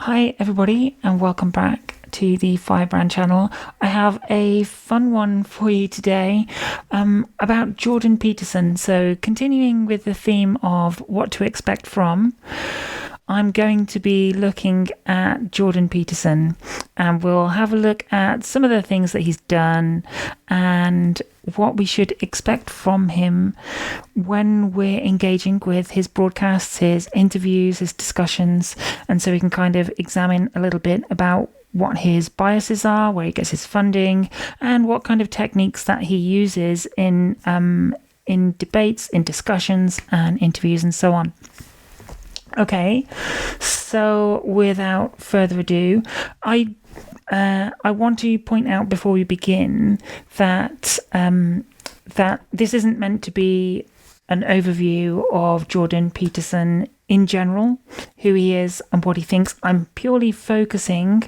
Hi everybody and welcome back to the Firebrand channel. I have a fun one for you today about Jordan Peterson. So continuing with the theme of what to expect from, I'm going to be looking at Jordan Peterson and we'll have a look at some of the things that he's done and what we should expect from him when we're engaging with his broadcasts, his interviews, his discussions. And so we can kind of examine a little bit about what his biases are, where he gets his funding, and what kind of techniques that he uses in debates, in discussions and interviews and so on. Okay, so without further ado, I want to point out before we begin that that this isn't meant to be an overview of Jordan Peterson in general, who he is and what he thinks. I'm purely focusing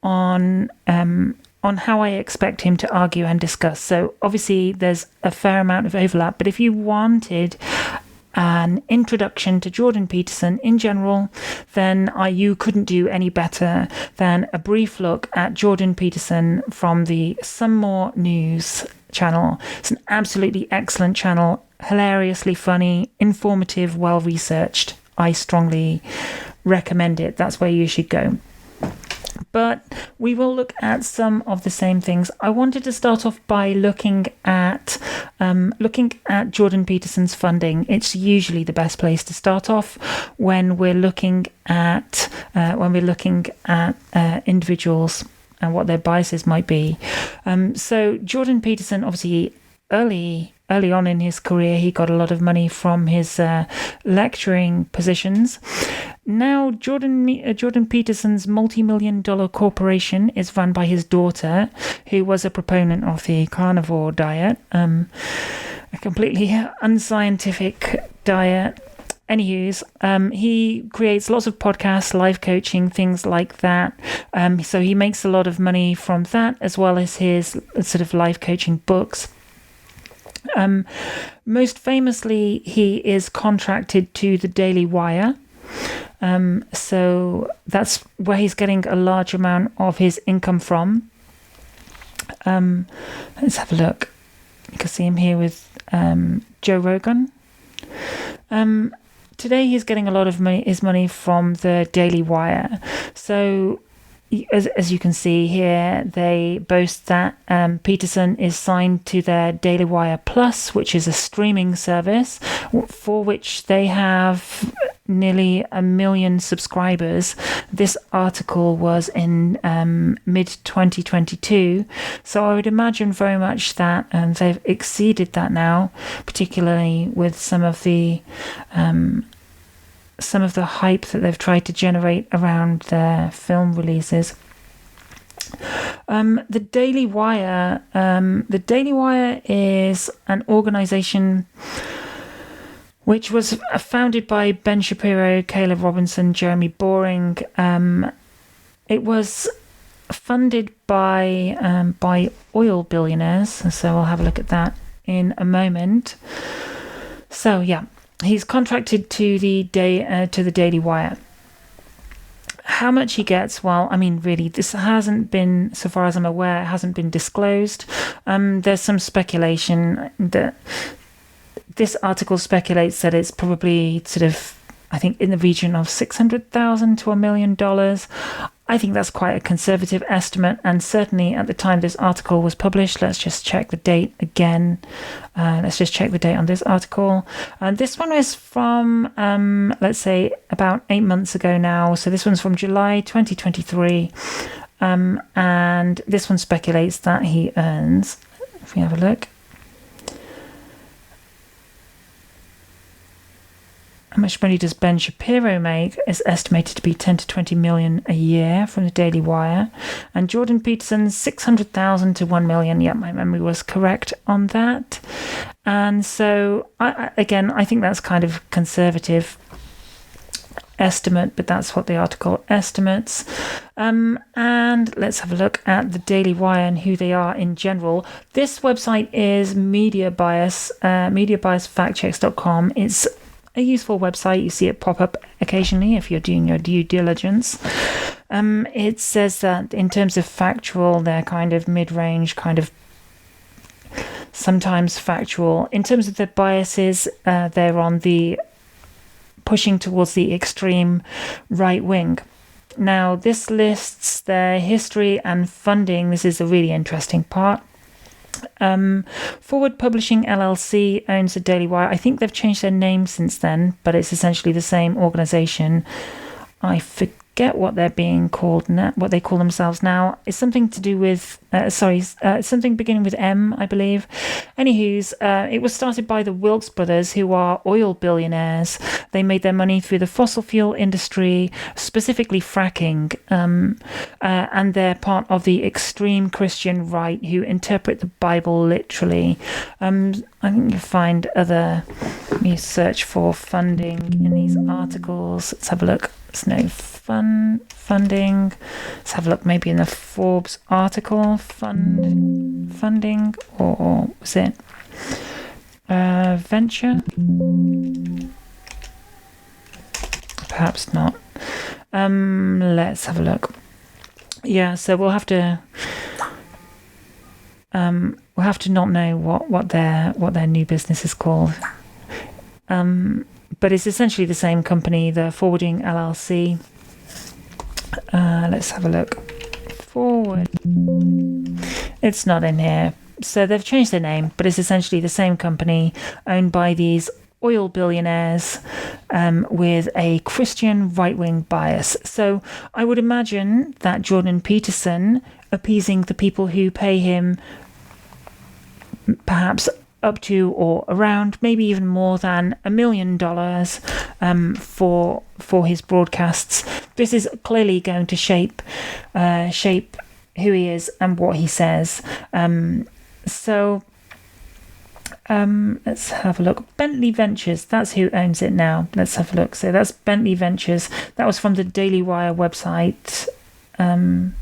on how I expect him to argue and discuss. So obviously there's a fair amount of overlap, but if you wanted an introduction to Jordan Peterson in general, then you couldn't do any better than a brief look at Jordan Peterson from the Some More News channel. It's an absolutely excellent channel, hilariously funny, informative, well-researched. I strongly recommend it. That's where you should go. But we will look at some of the same things. I wanted to start off by looking at Jordan Peterson's funding. It's usually the best place to start off when we're looking at individuals and what their biases might be. So Jordan Peterson, obviously, early on in his career, he got a lot of money from his lecturing positions. Now, Jordan Peterson's multi-million-dollar corporation is run by his daughter, who was a proponent of the carnivore diet, a completely unscientific diet. Anywho's, he creates lots of podcasts, life coaching, things like that. So he makes a lot of money from that, as well as his sort of life coaching books. Most famously, he is contracted to the Daily Wire. So that's where he's getting a large amount of his income from. Let's have a look. You can see him here with Joe Rogan. Today he's getting a lot of his money from the Daily Wire. So as you can see here, they boast that Peterson is signed to their Daily Wire Plus, which is a streaming service for which they have nearly 1 million subscribers. This article was in mid-2022, so I would imagine very much that they've exceeded that now, particularly with some of the hype that they've tried to generate around their film releases. The Daily Wire is an organization which was founded by Ben Shapiro, Caleb Robinson, Jeremy Boring. It was funded by oil billionaires, so I'll have a look at that in a moment. So yeah, he's contracted to the Daily Wire. How much he gets? Well, I mean, really, this hasn't been, so far as I'm aware, it hasn't been disclosed. There's some speculation that this article speculates that it's probably sort of, I think, in the region of $600,000 to $1 million. I think that's quite a conservative estimate, and certainly at the time this article was published, let's just check the date again. Let's just check the date on this article. This one is from, let's say, about 8 months ago now. So this one's from July 2023. And this one speculates that he earns, if we have a look, how much money does Ben Shapiro make? Is estimated to be 10 to 20 million a year from the Daily Wire. And Jordan Peterson's 600,000 to 1 million. Yeah, my memory was correct on that. And so, I think that's kind of conservative estimate, but that's what the article estimates. And let's have a look at the Daily Wire and who they are in general. This website is mediabiasfactchecks.com. It's a useful website. You see it pop up occasionally if you're doing your due diligence. It says that in terms of factual, they're kind of mid-range, kind of sometimes factual. In terms of their biases, they're on the pushing towards the extreme right wing. Now, this lists their history and funding. This is a really interesting part. Forward Publishing LLC owns the Daily Wire. I think they've changed their name since then, but it's essentially the same organization. I forget what they're being called now, what they call themselves now. It's something to do with something beginning with M, I believe. Anywho's, it was started by the Wilkes brothers, who are oil billionaires. They made their money through the fossil fuel industry, specifically fracking, and they're part of the extreme Christian right who interpret the Bible literally. I think you'll find other. You search for funding in these articles. Let's have a look. There's no funding. Let's have a look maybe in the Forbes article. Funding, or was it venture? Perhaps not. Let's have a look. Yeah, so we'll have to not know what their new business is called. But it's essentially the same company, the Forwarding LLC. Let's have a look. Forward. It's not in here. So they've changed their name, but it's essentially the same company owned by these oil billionaires with a Christian right-wing bias. So I would imagine that Jordan Peterson, appeasing the people who pay him perhaps up to or around, maybe even more than $1 million for his broadcasts. This is clearly going to shape who he is and what he says. Let's have a look. Bentley Ventures, that's who owns it now. Let's have a look. So that's Bentley Ventures. That was from the Daily Wire website. It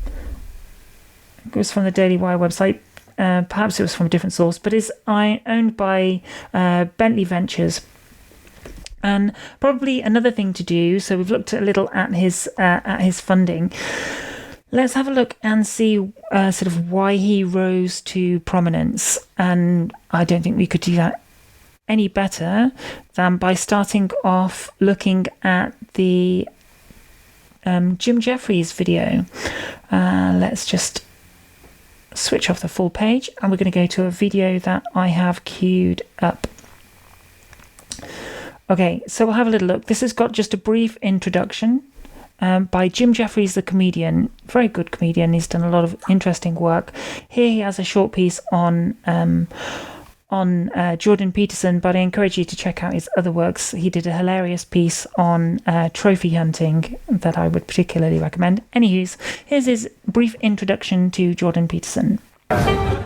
was from the Daily Wire website. Perhaps it was from a different source, but is owned by Bentley Ventures. And probably another thing to do, so we've looked a little at his funding. Let's have a look and see sort of why he rose to prominence. And I don't think we could do that any better than by starting off looking at the Jim Jeffries video. Let's just switch off the full page, and we're going to go to a video that I have queued up. Okay, so we'll have a little look. This has got just a brief introduction by Jim Jeffries, the comedian. Very good comedian. He's done a lot of interesting work. Here he has a short piece on Jordan Peterson, but I encourage you to check out his other works. He did a hilarious piece on trophy hunting that I would particularly recommend. Anywho's, here's his brief introduction to Jordan Peterson.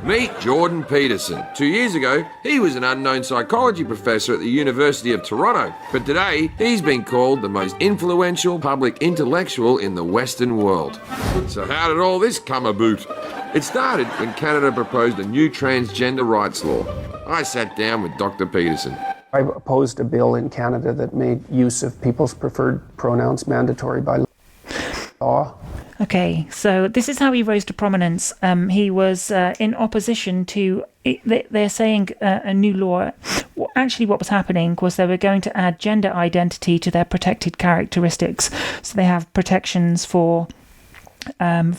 Meet Jordan Peterson. 2 years ago, he was an unknown psychology professor at the University of Toronto, but today he's been called the most influential public intellectual in the Western world. So how did all this come about? It started when Canada proposed a new transgender rights law. I sat down with Dr. Peterson. I opposed a bill in Canada that made use of people's preferred pronouns mandatory by law. Okay, so this is how he rose to prominence. He was in opposition to, they're saying, a new law. Well, actually, what was happening was they were going to add gender identity to their protected characteristics. So they have protections for on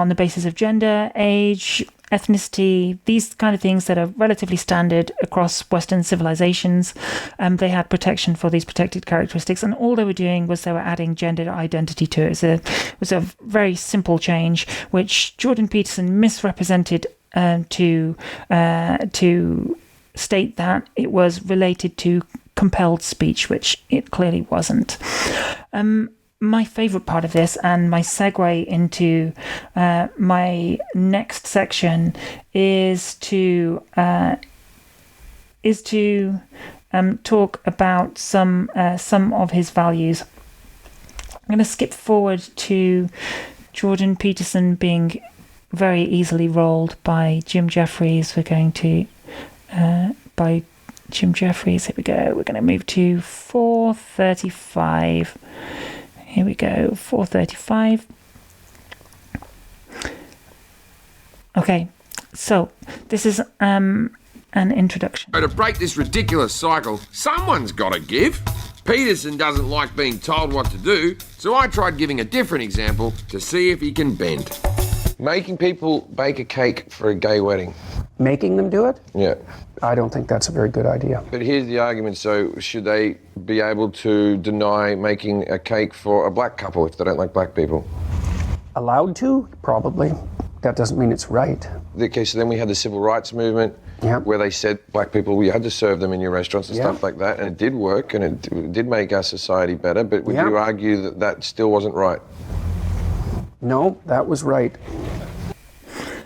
the basis of gender, age, ethnicity, these kind of things that are relatively standard across Western civilizations. They had protection for these protected characteristics, and all they were doing was they were adding gender identity to it. It was a very simple change, which Jordan Peterson misrepresented to state that it was related to compelled speech, which it clearly wasn't. My favourite part of this, and my segue into my next section, is to talk about some of his values. I'm going to skip forward to Jordan Peterson being very easily rolled by Jim Jeffries. We're going to by Jim Jeffries. Here we go. We're going to move to 435. Here we go, 4:35. Okay, so this is an introduction. To break this ridiculous cycle, someone's got to give. Peterson doesn't like being told what to do, so I tried giving a different example to see if he can bend. Making people bake a cake for a gay wedding. Making them do it? Yeah. I don't think that's a very good idea. But here's the argument, so should they be able to deny making a cake for a black couple if they don't like black people? Allowed to? Probably. That doesn't mean it's right. Okay, so then we had the civil rights movement, Yeah. where they said black people, you had to serve them in your restaurants and Yeah. stuff like that, and it did work, and it did make our society better, but would Yeah. you argue that that still wasn't right? No, that was right.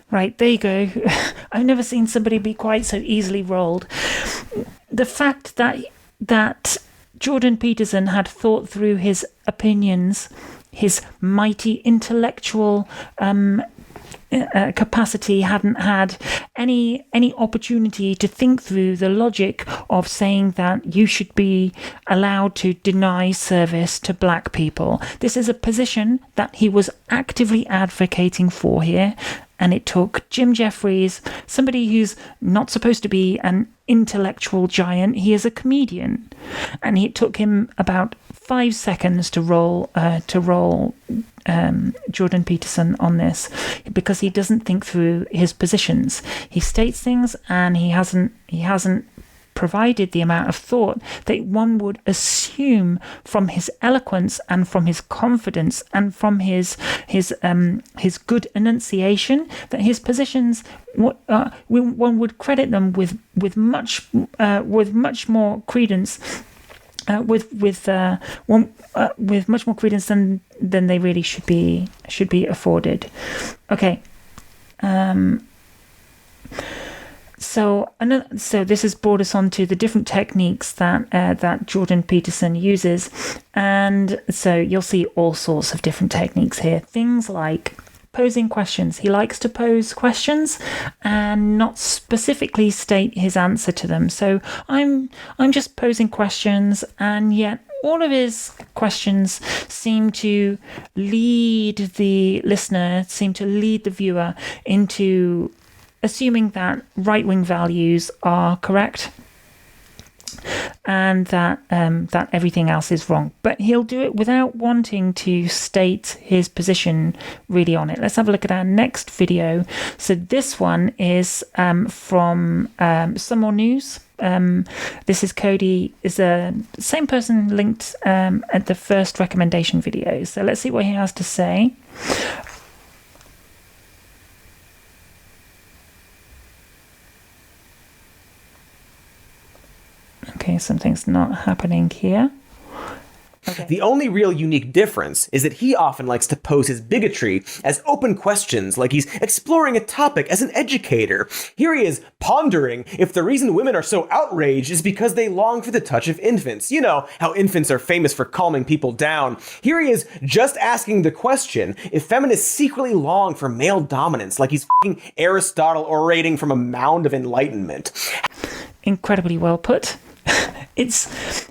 Right, there you go. I've never seen somebody be quite so easily rolled. The fact that Jordan Peterson had thought through his opinions, his mighty intellectual capacity, hadn't had any opportunity to think through the logic of saying that you should be allowed to deny service to black people. This is a position that he was actively advocating for here, and it took Jim Jeffries, somebody who's not supposed to be an intellectual giant, he is a comedian, and it took him about 5 seconds to roll Jordan Peterson on this, because he doesn't think through his positions. He states things, and he hasn't provided the amount of thought that one would assume from his eloquence and from his confidence and from his good enunciation, that his positions, one would credit them with much more credence. With much more credence than they really should be afforded. Okay. So this has brought us on to the different techniques that Jordan Peterson uses, and so you'll see all sorts of different techniques here. Things like posing questions. He likes to pose questions and not specifically state his answer to them. So I'm just posing questions, and yet all of his questions seem to lead the listener, seem to lead the viewer into assuming that right-wing values are correct and that everything else is wrong. But he'll do it without wanting to state his position really on it. Let's have a look at our next video. So this one is from Some More News. This is Cody, is the same person linked at the first recommendation video. So let's see what he has to say. Okay, something's not happening here. Okay. The only real unique difference is that he often likes to pose his bigotry as open questions, like he's exploring a topic as an educator. Here he is pondering if the reason women are so outraged is because they long for the touch of infants. You know how infants are famous for calming people down. Here he is just asking the question if feminists secretly long for male dominance, like he's f***ing Aristotle orating from a mound of enlightenment. Incredibly well put.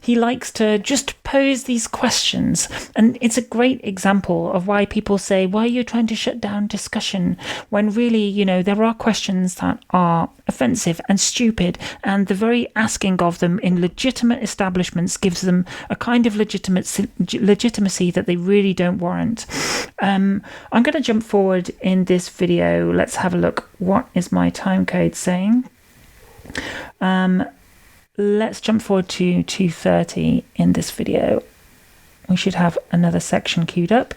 He likes to just pose these questions, and it's a great example of why people say, why are you trying to shut down discussion, when really, there are questions that are offensive and stupid, and the very asking of them in legitimate establishments gives them a kind of legitimacy that they really don't warrant. I'm going to jump forward in this video. Let's have a look. What is my time code saying? Let's jump forward to 2:30 in this video. We should have another section queued up.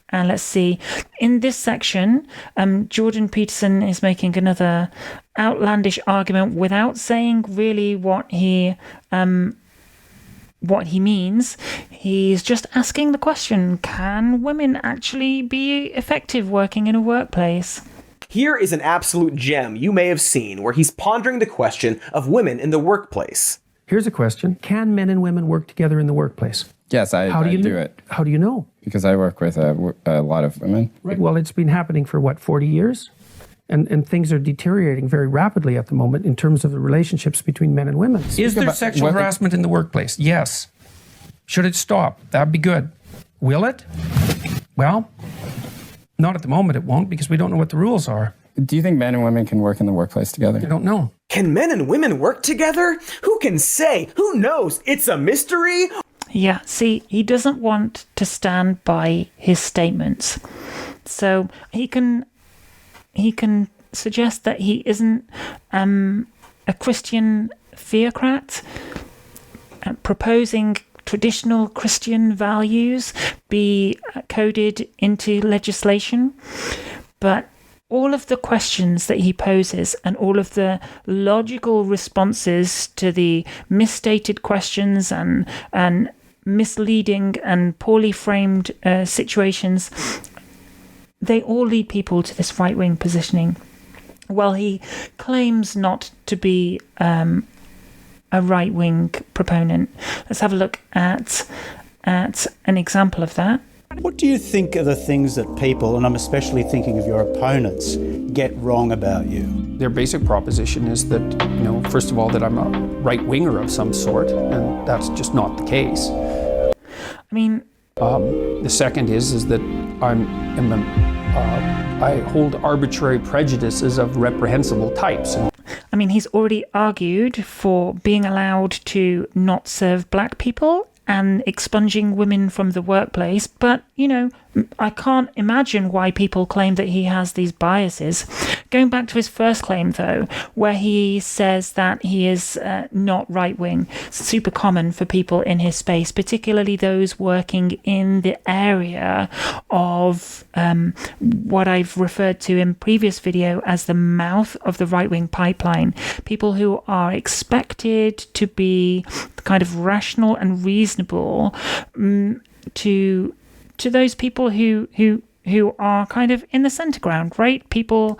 And let's see. In this section, Jordan Peterson is making another outlandish argument without saying really what he means. He's just asking the question, can women actually be effective working in a workplace? Here is an absolute gem you may have seen, where he's pondering the question of women in the workplace. Here's a question. Can men and women work together in the workplace? Yes, I do it. How do you know? Because I work with a lot of women. Right. Well, it's been happening for, 40 years? And things are deteriorating very rapidly at the moment in terms of the relationships between men and women. Is there sexual harassment in the workplace? Yes. Should it stop? That'd be good. Will it? Well, not at the moment it won't, because we don't know what the rules are. Do you think men and women can work in the workplace together? I don't know. Can men and women work together? Who can say? Who knows? It's a mystery. Yeah, see, he doesn't want to stand by his statements. So he can suggest that he isn't a Christian theocrat, proposing traditional Christian values be coded into legislation. But all of the questions that he poses and all of the logical responses to the misstated questions and misleading and poorly framed situations, they all lead people to this right-wing positioning. While he claims not to be a right-wing proponent. Let's have a look at an example of that. What do you think are the things that people, and I'm especially thinking of your opponents, get wrong about you? Their basic proposition is that, first of all, that I'm a right-winger of some sort, and that's just not the case. I mean, the second is that I hold arbitrary prejudices of reprehensible types. I mean, he's already argued for being allowed to not serve black people and expunging women from the workplace. But, I can't imagine why people claim that he has these biases. Going back to his first claim, though, where he says that he is not right-wing, super common for people in his space, particularly those working in the area of what I've referred to in previous video as the mouth of the right-wing pipeline. People who are expected to be kind of rational and reasonable to those people who are kind of in the center ground, right? People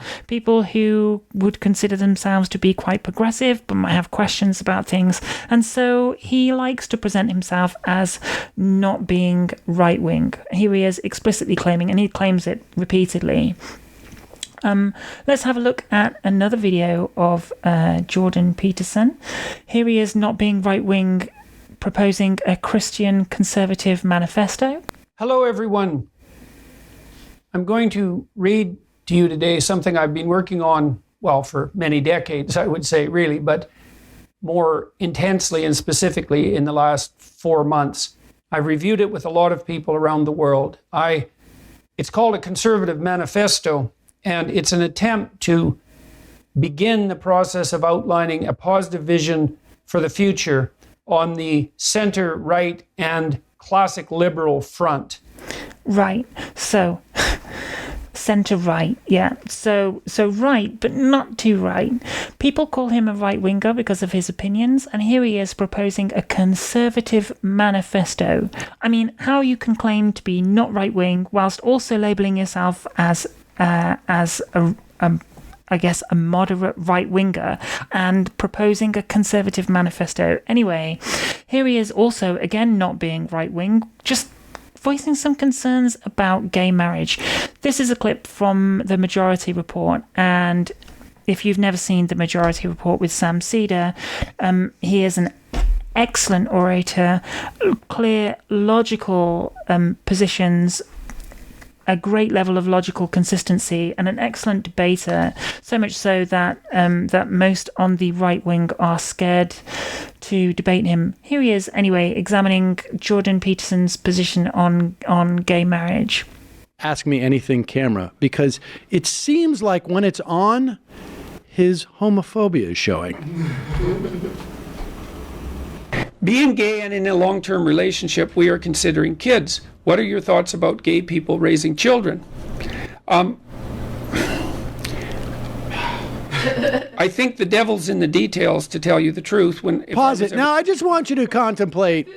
who would consider themselves to be quite progressive but might have questions about things. And so he likes to present himself as not being right-wing. Here he is explicitly claiming, and he claims it repeatedly. Let's have a look at another video of Jordan Peterson. Here he is not being right-wing, proposing a Christian conservative manifesto. Hello, everyone. I'm going to read to you today something I've been working on, well, for many decades, I would say, really, but more intensely and specifically in the last 4 months. I've reviewed it with a lot of people around the world. It's called a conservative manifesto, and it's an attempt to begin the process of outlining a positive vision for the future on the center, right, and classic liberal front. Right. So center right, yeah. So right, but not too right. People call him a right-winger because of his opinions, and here he is proposing a conservative manifesto. I mean, how you can claim to be not right-wing whilst also labeling yourself as a moderate right-winger and proposing a conservative manifesto. Anyway, here he is also, again, not being right-wing, just voicing some concerns about gay marriage. This is a clip from the Majority Report, and if you've never seen the Majority Report with Sam Cedar, he is an excellent orator, clear, logical positions, a great level of logical consistency, and an excellent debater, so much so that that most on the right wing are scared to debate him. Here he is, anyway, examining Jordan Peterson's position on gay marriage. Ask Me Anything camera, because it seems like when it's on, his homophobia is showing. Being gay and in a long-term relationship, we are considering kids. What are your thoughts about gay people raising children? I think the devil's in the details, to tell you the truth. Pause it. Now, I just want you to contemplate.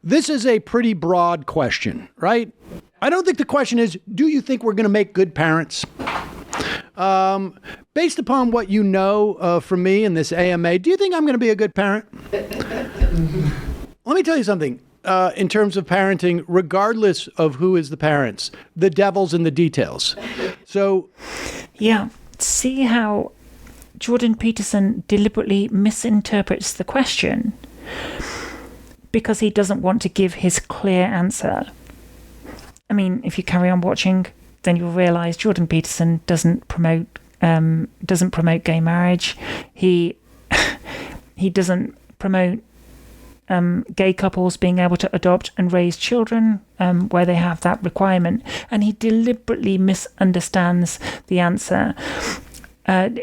This is a pretty broad question, right? I don't think the question is, do you think we're going to make good parents? Based upon what you know from me in this AMA, do you think I'm going to be a good parent? Let me tell you something. In terms of parenting, regardless of who is the parents, the devil's in the details. So, yeah, see how Jordan Peterson deliberately misinterprets the question. because he doesn't want to give his clear answer. I mean, if you carry on watching, then you'll realise Jordan Peterson doesn't promote gay marriage. He doesn't promote gay couples being able to adopt and raise children where they have that requirement, and he deliberately misunderstands the answer,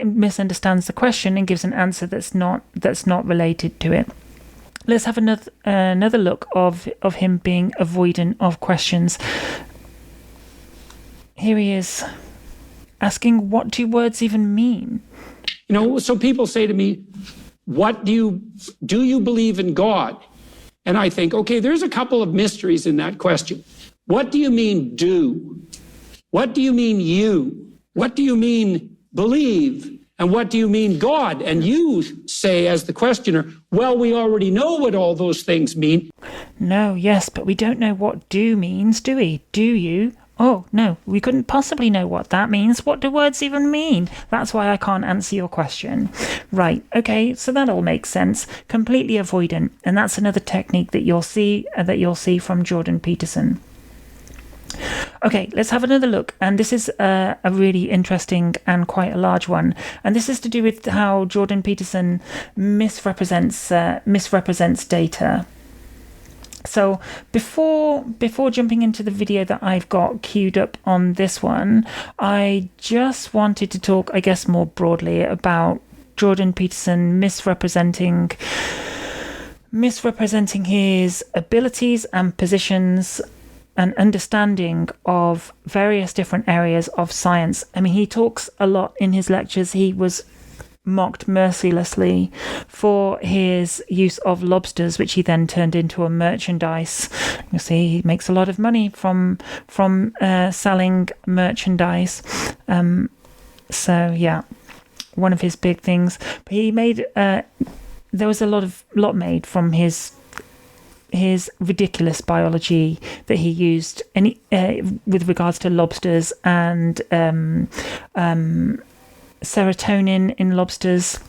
misunderstands the question, and gives an answer that's not related to it. Let's have another look of him being avoidant of questions. Here he is asking, what do words even mean? So people say to me, do you believe in God? And I think, okay, there's a couple of mysteries in that question. What do you mean do? What do you mean you? What do you mean believe? And what do you mean God? And you say as the questioner, well, we already know what all those things mean. No, yes, but we don't know what do means, do we? Do you? Oh, no, we couldn't possibly know what that means. What do words even mean? That's why I can't answer your question. Right, okay, so that all makes sense. Completely avoidant. And that's another technique that you'll see from Jordan Peterson. Okay, let's have another look. And this is a really interesting and quite a large one. And this is to do with how Jordan Peterson misrepresents data. So before jumping into the video that I've got queued up on this one, I just wanted to talk, I guess, more broadly about Jordan Peterson misrepresenting his abilities and positions and understanding of various different areas of science. I mean, he talks a lot in his lectures. He was mocked mercilessly for his use of lobsters, which he then turned into a merchandise. You see, he makes a lot of money from selling merchandise. So yeah, one of his big things. But he made there was a lot made from his ridiculous biology that he used, and with regards to lobsters and serotonin in lobsters.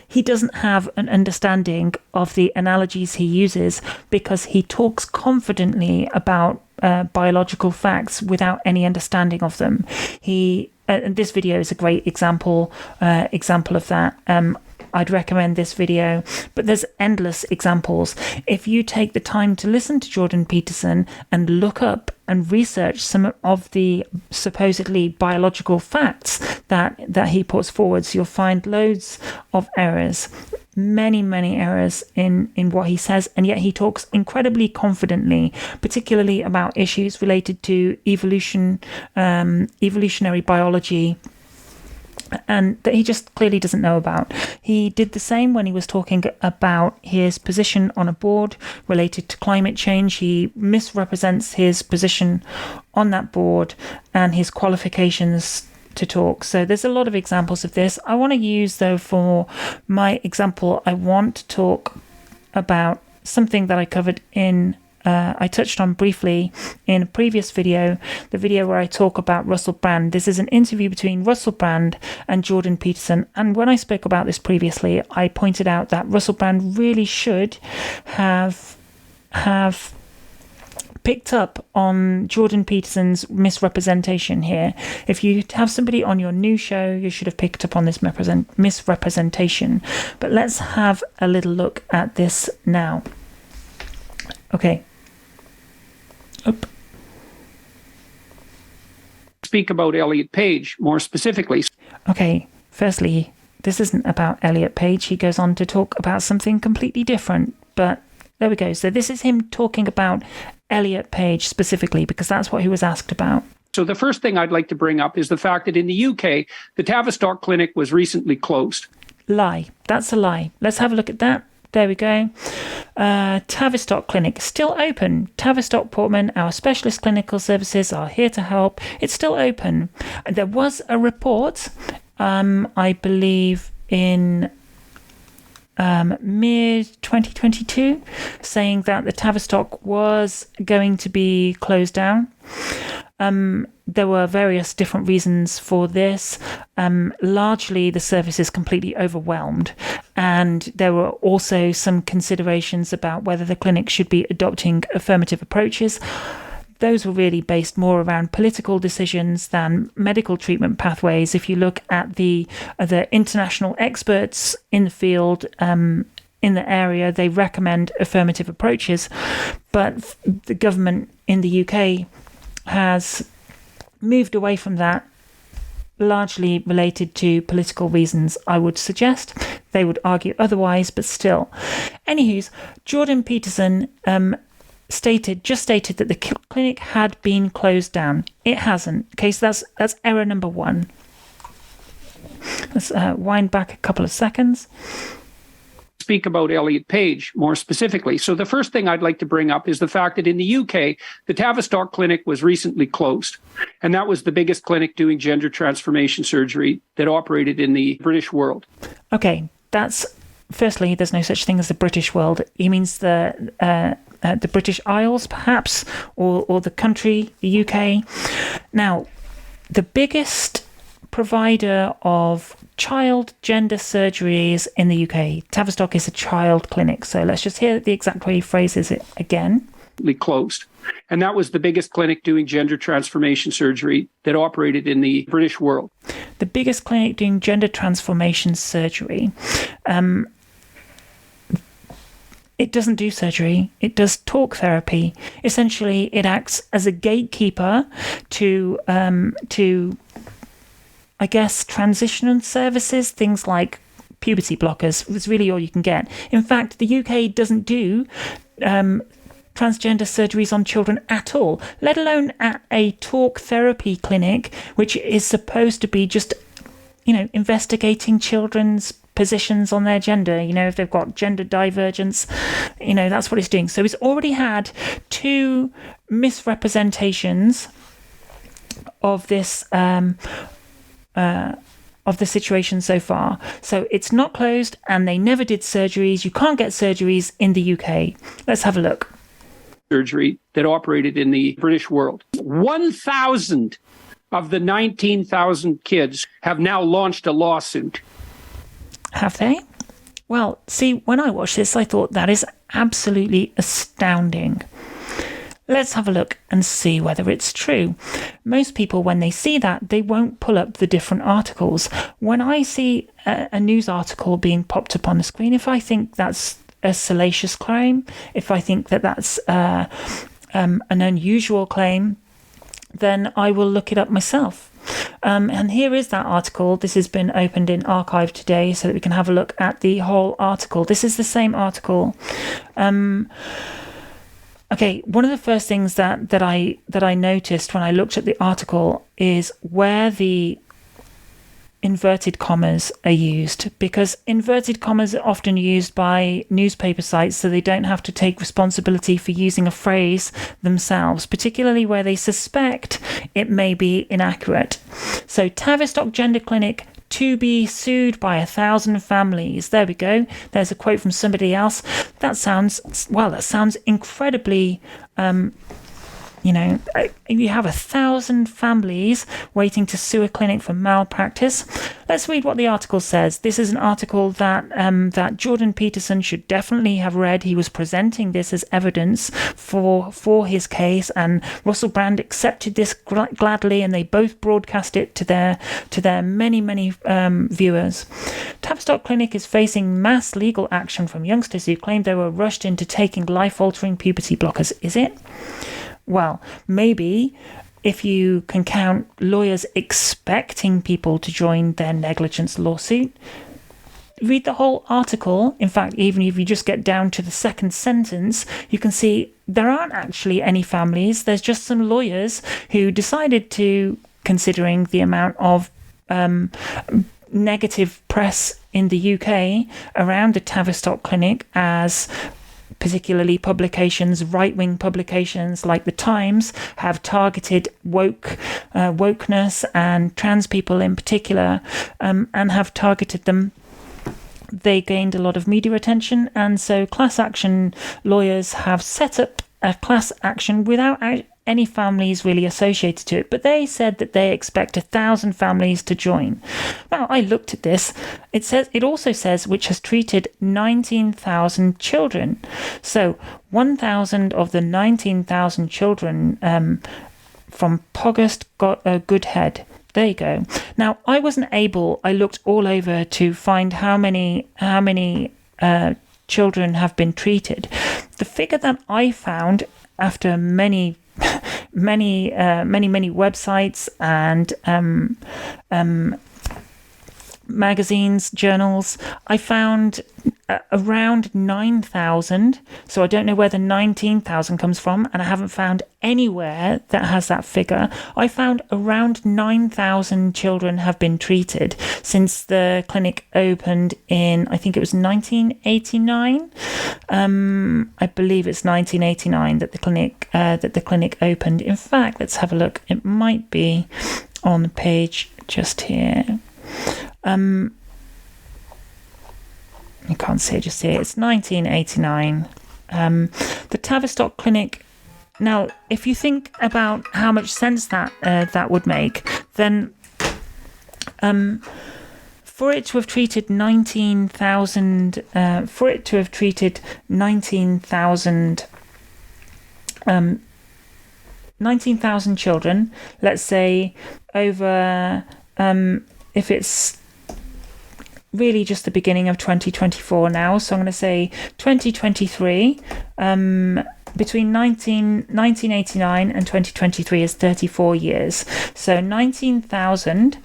He doesn't have an understanding of the analogies he uses because he talks confidently about biological facts without any understanding of them. And this video is a great example of that. I'd recommend this video, but there's endless examples. If you take the time to listen to Jordan Peterson and look up and research some of the supposedly biological facts that he puts forwards, you'll find loads of errors, many errors in what he says, and yet he talks incredibly confidently, particularly about issues related to evolutionary biology, and that he just clearly doesn't know about. He did the same when he was talking about his position on a board related to climate change. He misrepresents his position on that board and his qualifications to talk. So there's a lot of examples of this. I want to use, though, for my example, I want to talk about something that I covered I touched on briefly in a previous video, the video where I talk about Russell Brand. This is an interview between Russell Brand and Jordan Peterson. And when I spoke about this previously, I pointed out that Russell Brand really should have picked up on Jordan Peterson's misrepresentation here. If you have somebody on your new show, you should have picked up on this misrepresentation. But let's have a little look at this now. Okay. Speak about Elliot Page more specifically. Okay, firstly, this isn't about Elliot Page. He goes on to talk about something completely different, but there we go. So this is him talking about Elliot Page specifically, because that's what he was asked about. So the first thing I'd like to bring up is the fact that in the UK, the Tavistock Clinic was recently closed. Lie. That's a lie. Let's have a look at that. There we go. Tavistock Clinic, still open. Tavistock Portman, our specialist clinical services are here to help. It's still open. There was a report, I believe, in mid-2022, saying that the Tavistock was going to be closed down. there were various different reasons for this. Largely, the service is completely overwhelmed, and there were also some considerations about whether the clinic should be adopting affirmative approaches. Those were really based more around political decisions than medical treatment pathways. If you look at the international experts in the field, in the area, they recommend affirmative approaches, but the government in the UK has moved away from that, largely related to political reasons, I would suggest. They would argue otherwise, but still. Anywho, Jordan Peterson stated that the clinic had been closed down. It hasn't. Okay, so that's error number one. Let's wind back a couple of seconds. Speak about Elliot Page more specifically. So the first thing I'd like to bring up is the fact that in the UK, the Tavistock Clinic was recently closed. And that was the biggest clinic doing gender transformation surgery that operated in the British world. Okay, firstly, there's no such thing as the British world. He means the British Isles, perhaps, or the country, the UK. Now, the biggest provider of child gender surgeries in the UK, Tavistock is a child clinic. So let's just hear the exact way he phrases it again. Closed. And that was the biggest clinic doing gender transformation surgery that operated in the British world. The biggest clinic doing gender transformation surgery. It doesn't do surgery. It does talk therapy. Essentially, it acts as a gatekeeper to I guess, transition services, things like puberty blockers, is really all you can get. In fact, the UK doesn't do transgender surgeries on children at all, let alone at a talk therapy clinic, which is supposed to be just, investigating children's positions on their gender, if they've got gender divergence, that's what it's doing. So it's already had 2 misrepresentations of this of the situation so far. So it's not closed, and they never did surgeries. You can't get surgeries in the UK. Let's have a look. Surgery that operated in the British world. 1,000 of the 19,000 kids have now launched a lawsuit. Have they? Well, see, when I watched this, I thought that is absolutely astounding. Let's have a look and see whether it's true. Most people, when they see that, they won't pull up the different articles. When I see a news article being popped up on the screen, if I think that's a salacious claim, if I think that that's an unusual claim, then I will look it up myself. And here is that article. This has been opened in Archive today so that we can have a look at the whole article. This is the same article. Okay, one of the first things that I noticed when I looked at the article is where the inverted commas are used, because inverted commas are often used by newspaper sites so they don't have to take responsibility for using a phrase themselves, particularly where they suspect it may be inaccurate. So Tavistock Gender Clinic to be sued by 1,000 families. There we go. There's a quote from somebody else. That sounds incredibly, you have 1,000 families waiting to sue a clinic for malpractice. Let's read what the article says. This is an article that Jordan Peterson should definitely have read. He was presenting this as evidence for his case, and Russell Brand accepted this gladly, and they both broadcast it to their many viewers. Tavistock Clinic is facing mass legal action from youngsters who claim they were rushed into taking life-altering puberty blockers. Is it? Well, maybe if you can count lawyers expecting people to join their negligence lawsuit. Read the whole article. In fact, even if you just get down to the second sentence, you can see there aren't actually any families. There's just some lawyers who decided to, considering the amount of negative press in the UK around the Tavistock Clinic, as particularly publications, right-wing publications like The Times, have targeted wokeness and trans people in particular, and have targeted them. They gained a lot of media attention, and so class action lawyers have set up a class action without any families really associated to it, but they said that they expect 1,000 families to join. Now, I looked at this. It also says which has treated 19,000 children. So 1,000 of the 19,000 children from Poghest got a good head. There you go. Now, I looked all over to find how many children have been treated. The figure that I found after many websites and magazines, journals, I found around 9,000. So I don't know where the 19,000 comes from, and I haven't found anywhere that has that figure. I found around 9,000 children have been treated since the clinic opened in, I think it was 1989. I believe it's 1989 that the clinic opened. In fact, let's have a look. It might be on the page just here. You can't see it just here. It's 1989. The Tavistock Clinic. Now, if you think about how much sense that would make, then for it to have treated 19,000, children, let's say over, if it's really just the beginning of 2024 now, so I'm going to say 2023, between 1989 and 2023 is 34 years. So 19,000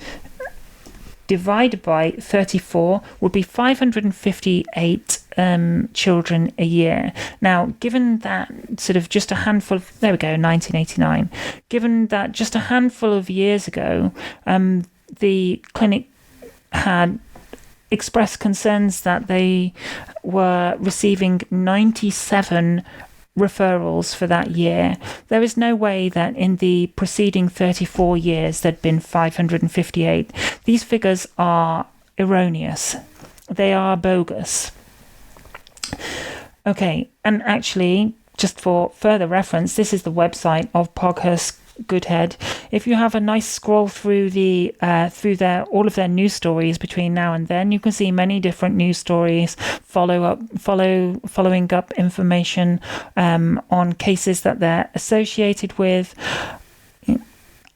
divided by 34 would be 558 children a year. Now, given that sort of just a handful, there we go, 1989, given that just a handful of years ago, the clinic had expressed concerns that they were receiving 97 referrals for that year. There is no way that in the preceding 34 years there'd been 558. These figures are erroneous. They are bogus. Okay, and actually, just for further reference, this is the website of Poghest Goodhead. If you have a nice scroll through all of their news stories between now and then, you can see many different news stories, following up information on cases that they're associated with.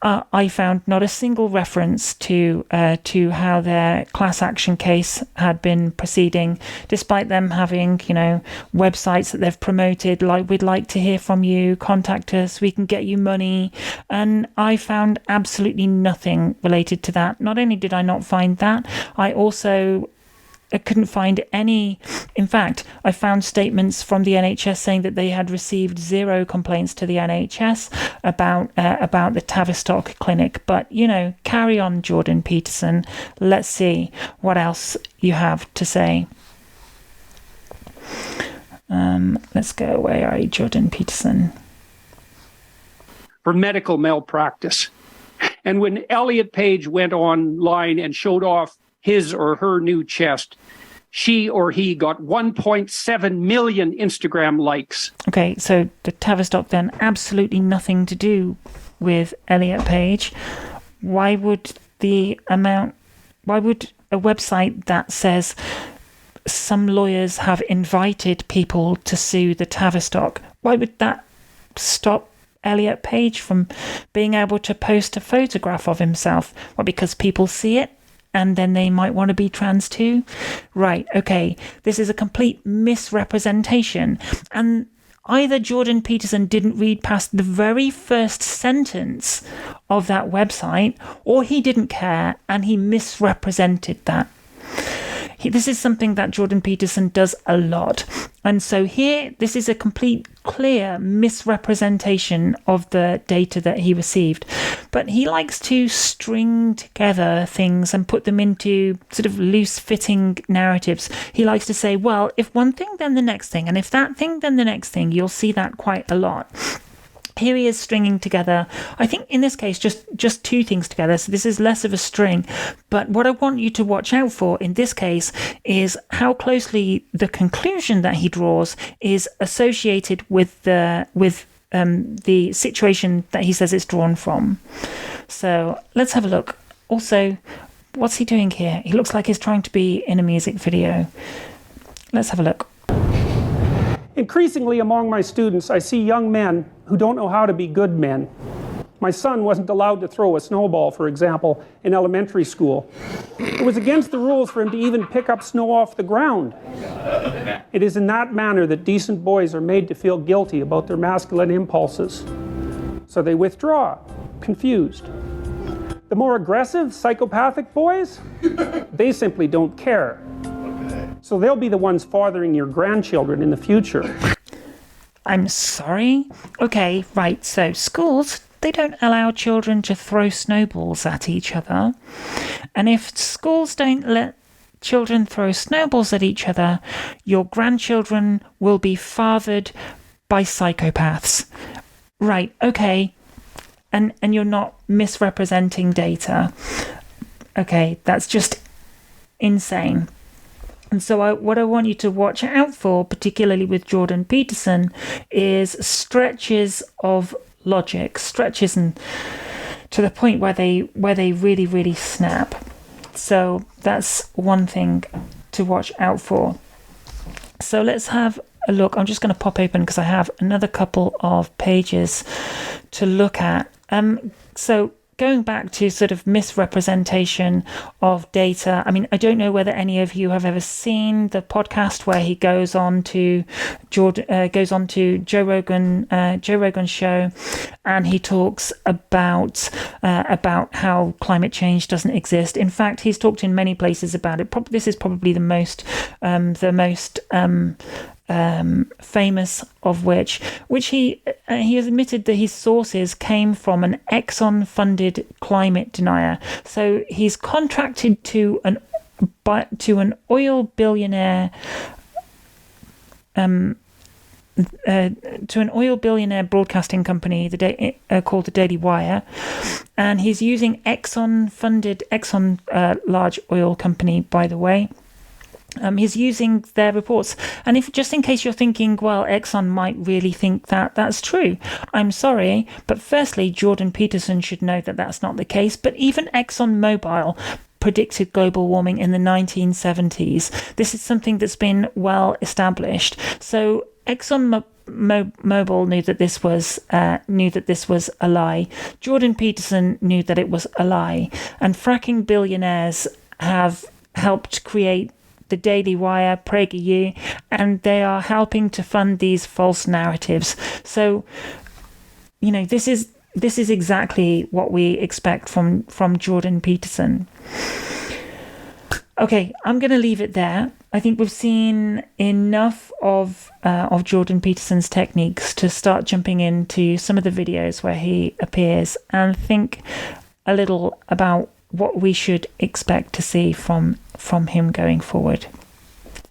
I found not a single reference to how their class action case had been proceeding, despite them having, websites that they've promoted, like "We'd like to hear from you, contact us, we can get you money," and I found absolutely nothing related to that. Not only did I not find that, I couldn't find any. In fact, I found statements from the NHS saying that they had received 0 complaints to the NHS about the Tavistock Clinic. But, carry on, Jordan Peterson. Let's see what else you have to say. Let's go. Where are you, Jordan Peterson? For medical malpractice. And when Elliot Page went online and showed off his or her new chest, she or he got 1.7 million Instagram likes. Okay, so the Tavistock then absolutely nothing to do with Elliot Page. Why would a website that says some lawyers have invited people to sue the Tavistock, why would that stop Elliot Page from being able to post a photograph of himself? Well, because people see it and then they might want to be trans too? Right, okay, this is a complete misrepresentation. And either Jordan Peterson didn't read past the very first sentence of that website, or he didn't care and he misrepresented that. This is something that Jordan Peterson does a lot. And so here, this is a complete, clear misrepresentation of the data that he received. But he likes to string together things and put them into sort of loose-fitting narratives. He likes to say, well, if one thing, then the next thing. And if that thing, then the next thing. You'll see that quite a lot. Here he is stringing together, I think in this case, just two things together. So this is less of a string. But what I want you to watch out for in this case is how closely the conclusion that he draws is associated with the situation that he says it's drawn from. So let's have a look. Also, what's he doing here? He looks like he's trying to be in a music video. Let's have a look. Increasingly among my students, I see young men who don't know how to be good men. My son wasn't allowed to throw a snowball, for example, in elementary school. It was against the rules for him to even pick up snow off the ground. It is in that manner that decent boys are made to feel guilty about their masculine impulses. So they withdraw, confused. The more aggressive, psychopathic boys, they simply don't care. So they'll be the ones fathering your grandchildren in the future. I'm sorry? Okay, right, so schools, they don't allow children to throw snowballs at each other. And if schools don't let children throw snowballs at each other, your grandchildren will be fathered by psychopaths. Right, okay. And you're not misrepresenting data. Okay, that's just insane. And so what I want you to watch out for, particularly with Jordan Peterson, is stretches of logic, stretches and to the point where they really, really snap. So that's one thing to watch out for. So let's have a look. I'm just going to pop open because I have another couple of pages to look at. So going back to sort of misrepresentation of data, I mean, I don't know whether any of you have ever seen the podcast where he goes on to Joe Rogan's show, and he talks about how climate change doesn't exist. In fact, he's talked in many places about it. This is probably the most famous of which he has admitted that his sources came from an Exxon-funded climate denier. So he's contracted to an oil billionaire, broadcasting company, called the Daily Wire, and he's using Exxon, large oil company, by the way. He's using their reports. And if just in case you're thinking, well, Exxon might really think that that's true, I'm sorry, but firstly, Jordan Peterson should know that that's not the case. But even ExxonMobil predicted global warming in the 1970s. This is something that's been well established. So ExxonMobil knew that this was a lie. Jordan Peterson knew that it was a lie. And fracking billionaires have helped create the Daily Wire, PragerU, and they are helping to fund these false narratives. So, you know, this is exactly what we expect from Jordan Peterson. Okay, I'm going to leave it there. I think we've seen enough of Jordan Peterson's techniques to start jumping into some of the videos where he appears and think a little about what we should expect to see from him going forward.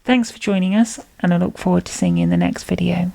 Thanks for joining us, and I look forward to seeing you in the next video.